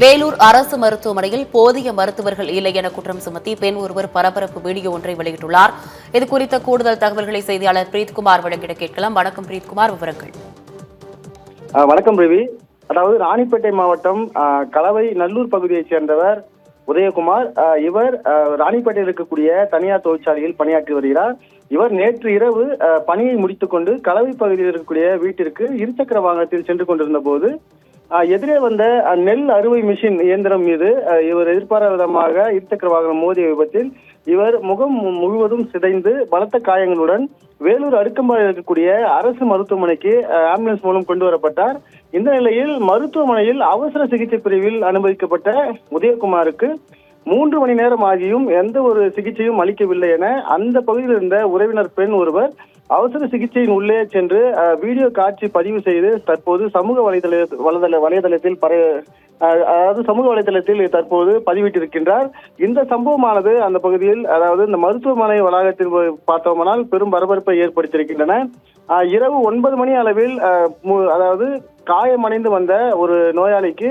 வேலூர் அரசு மருத்துவமனையில் போதிய மருத்துவர்கள் இல்லை என குற்றம் சுமத்தி பெண் ஒருவர் பரபரப்பு வீடியோ ஒன்றை வெளியிட்டுள்ளார். இதுகுறித்த கூடுதல் தகவல்களை செய்தியாளர் பிரீத்குமார் வழங்கிட கேட்கலாம். வணக்கம் பிரீத்குமார், விவரங்கள். வணக்கம் ரவி. அதாவது ராணிப்பேட்டை மாவட்டம் கலவை நல்லூர் பகுதியைச் சேர்ந்தவர் உதயகுமார். இவர் ராணிப்பேட்டையில் இருக்கக்கூடிய தனியார் தொழிற்சாலையில் பணியாற்றி வருகிறார். இவர் நேற்று இரவு பணியை முடித்துக் கொண்டு கலவை பகுதியில் இருக்கக்கூடிய வீட்டிற்கு இருசக்கர வாகனத்தில் சென்று கொண்டிருந்த போது எதிரே வந்த நெல் அறுவை மிஷின் இயந்திரம் மீது இவர் எதிர்பாராத விதமாக இருசக்கர வாகனம் மோதிய விபத்தில் இவர் முகம் முழுவதும் சிதைந்து பலத்த காயங்களுடன் வேலூர் அடுக்கம்பாளையில் இருக்கக்கூடிய அரசு மருத்துவமனைக்கு ஆம்புலன்ஸ் மூலம் கொண்டு வரப்பட்டார். இந்த நிலையில் மருத்துவமனையில் அவசர சிகிச்சை பிரிவில் அனுமதிக்கப்பட்ட உதயகுமாருக்கு 3 மணி நேரம் ஆகியும் எந்த ஒரு சிகிச்சையும் அளிக்கவில்லை என அந்த பகுதியில் இருந்த உறவினர் பெண் ஒருவர் அவசர சிகிச்சையின் உள்ளே சென்று வீடியோ காட்சி பதிவு செய்து தற்போது சமூக வலைதளத்தில் சமூக வலைதளத்தில் தற்போது பதிவிட்டிருக்கின்றார். இந்த சம்பவமானது அந்த பகுதியில், அதாவது இந்த மருத்துவமனை வளாகத்தில் பார்த்தோமானால் பெரும் பரபரப்பை ஏற்படுத்தியிருக்கின்றன. இரவு 9 மணி அளவில் அதாவது காயமடைந்து வந்த ஒரு நோயாளிக்கு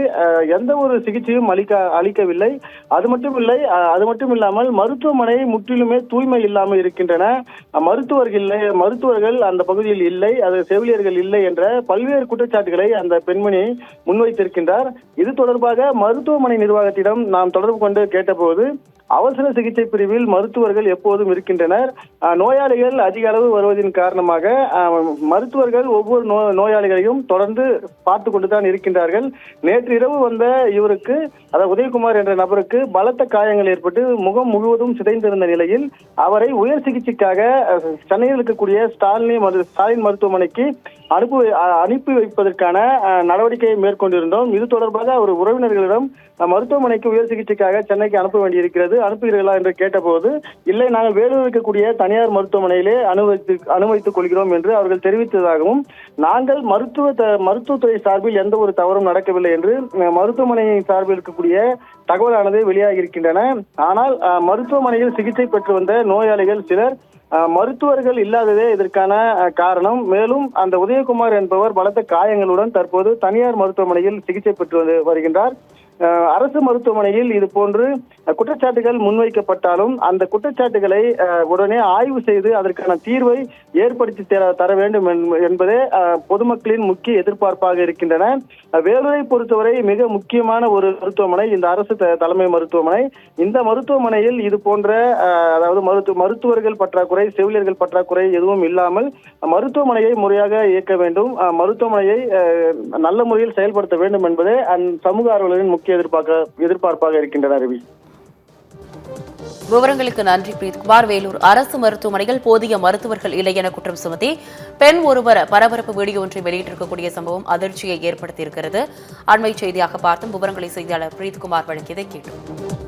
எந்த ஒரு சிகிச்சையும் அளிக்கவில்லை. அது மட்டும் இல்லாமல் மருத்துவமனை முற்றிலுமே தூய்மை இல்லாமல் இருக்கின்றன. மருத்துவர்கள் அந்த பகுதியில் இல்லை, அது செவிலியர்கள் இல்லை என்ற பல்வேறு குற்றச்சாட்டுகளை அந்த பெண்மணி முன்வைத்திருக்கின்றார். இது தொடர்பாக மருத்துவமனை நிர்வாகத்திடம் நாம் தொடர்பு கொண்டு கேட்டபோது அவசர சிகிச்சை பிரிவில் மருத்துவர்கள் எப்போதும் இருக்கின்றனர். நோயாளிகள் அதிக அளவு வருவதன் காரணமாக மருத்துவர்கள் ஒவ்வொரு நோயாளிகளையும் தொடர்ந்து பார்த்து கொண்டுதான் இருக்கின்றார்கள். நேற்று இரவு வந்த இவருக்கு, அதாவது உதயகுமார் என்ற நபருக்கு பலத்த காயங்கள் ஏற்பட்டு முகம் முழுவதும் சிதைந்திருந்த நிலையில் அவரை உயர் சிகிச்சைக்காக சென்னையில் இருக்கக்கூடிய ஸ்டாலின் மருத்துவமனைக்கு அனுப்பி வைப்பதற்கான நடவடிக்கையை மேற்கொண்டிருந்தோம். இது தொடர்பாக அவர் உறவினர்களிடம் மருத்துவமனைக்கு உயர் சிகிச்சைக்காக சென்னைக்கு அனுப்ப வேண்டியிருக்கிறது, அனுப்புகிறீர்களா என்று கேட்டபோது, இல்லை, நாங்கள் வேலூர் இருக்கக்கூடிய தனியார் மருத்துவமனையிலே அனுமதித்துக் கொள்கிறோம் என்று அவர்கள் தெரிவித்ததாகவும், நாங்கள் மருத்துவத்துறை சார்பில் எந்த ஒரு தவறும் நடக்கவில்லை என்று மருத்துவமனையின் சார்பில் இருக்கக்கூடிய தகவலானது வெளியாகி இருக்கின்றன. ஆனால் மருத்துவமனையில் சிகிச்சை பெற்று வந்த நோயாளிகள் சிலர் மருத்துவர்கள் இல்லாததே இதற்கான காரணம். மேலும் அந்த உதயகுமார் என்பவர் பலத்த காயங்களுடன் தற்போது தனியார் மருத்துவமனையில் சிகிச்சை பெற்று வருகின்றார். அரசு மருத்துவமனையில் இது போன்று குற்றச்சாட்டுகள் முன்வைக்கப்பட்டாலும் அந்த குற்றச்சாட்டுகளை உடனே ஆய்வு செய்து அதற்கான தீர்வை ஏற்படுத்தி தர வேண்டும் என்பதே பொதுமக்களின் முக்கிய எதிர்பார்ப்பாக இருக்கின்றன. வேலூரை பொறுத்தவரை மிக முக்கியமான ஒரு மருத்துவமனை இந்த அரசு தலைமை மருத்துவமனை. இந்த மருத்துவமனையில் இது போன்ற அதாவது மருத்துவர்கள் பற்றாக்குறை, செவிலியர்கள் பற்றாக்குறை எதுவும் இல்லாமல் மருத்துவமனையை முறையாக இயக்க வேண்டும், மருத்துவமனையை நல்ல முறையில் செயல்படுத்த வேண்டும் என்பதே சமூக ஆர்வலரின் முக்கிய எதிர்பார்ப்பாக இருக்கின்றன. ரவி, விவரங்களுக்கு நன்றி பிரீத்குமார். வேலூர் அரசு மருத்துவமனையில் போதிய மருத்துவர்கள் இல்லை என குற்றம் சுமத்தி பெண் ஒருவர் பரபரப்பு வீடியோ ஒன்றை வெளியிட்டிருக்கக்கூடிய சம்பவம் அதிர்ச்சியை ஏற்படுத்தியிருக்கிறது. அண்மை செய்தியாக பார்த்தும் விவரங்களை செய்தியாளர் பிரீத்குமார் வழங்கியதை கேட்டோம்.